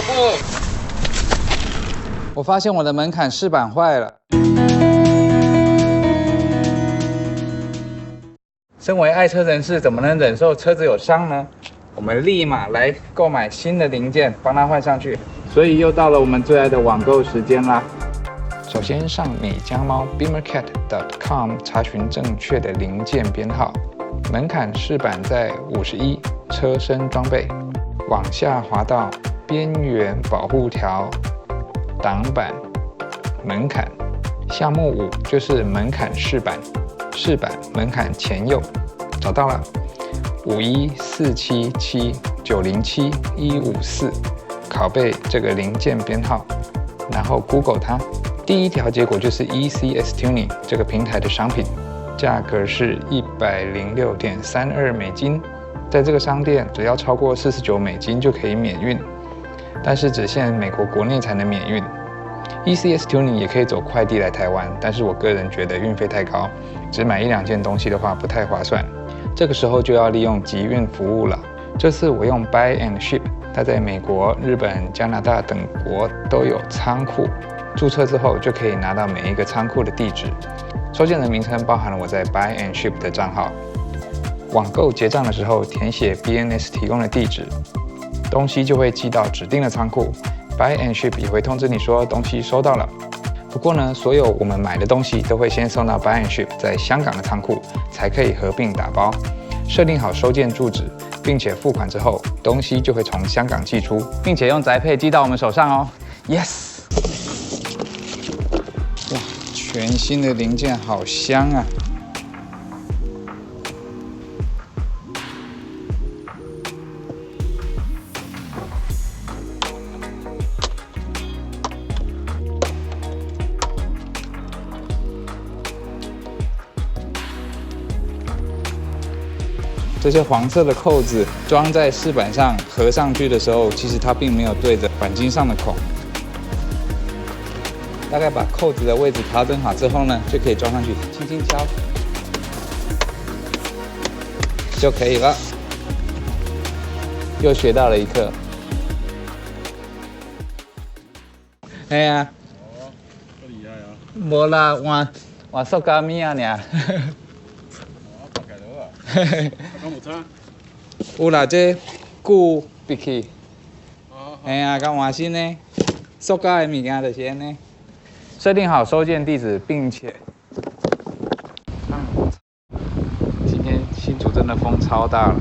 不！我发现我的门槛饰板坏了。身为爱车人士，怎么能忍受车子有伤呢？我们立马来购买新的零件，帮它换上去。所以又到了我们最爱的网购时间啦。首先上美江猫 beamercat.com 查询正确的零件编号，门槛饰板在51，车身装备，往下滑到边缘保护条、挡板、门槛。项目5就是门槛饰板，饰板门槛前右，找到了51477907154，拷贝这个零件编号，然后 Google 它。第一条结果就是 ECS Tuning 这个平台的商品，价格是106.32美金，在这个商店只要超过49美金就可以免运，但是只限美国国内才能免运。ECS Tuning 也可以走快递来台湾，但是我个人觉得运费太高，只买1-2件东西的话不太划算。这个时候就要利用集运服务了。这次我用 Buy and Ship， 它在美国、日本、加拿大等国都有仓库。注册之后就可以拿到每一个仓库的地址，收件人名称包含了我在 Buy and Ship 的账号。网购结账的时候填写 BNS 提供的地址，东西就会寄到指定的仓库。Buy and Ship 也会通知你说东西收到了。不过呢，所有我们买的东西都会先送到 Buy and Ship 在香港的仓库，才可以合并打包。设定好收件住址，并且付款之后，东西就会从香港寄出，并且用宅配寄到我们手上哦。Yes。哇，全新的零件好香啊！这些黄色的扣子装在饰板上，合上去的时候，其实它并没有对着钣金上的孔。大概把扣子的位置调整好之后呢，就可以装上去，轻轻敲就可以了。又学到了一课。哎呀，哦，够厉害啊！无啦，换塑胶米啊，尔。哦，大概了啊。敢有差？有啦，这旧闭去。哦。哎呀，敢换新呢？塑胶的物件就是安尼。设定好收件地址，并且，今天新竹真的风超大了。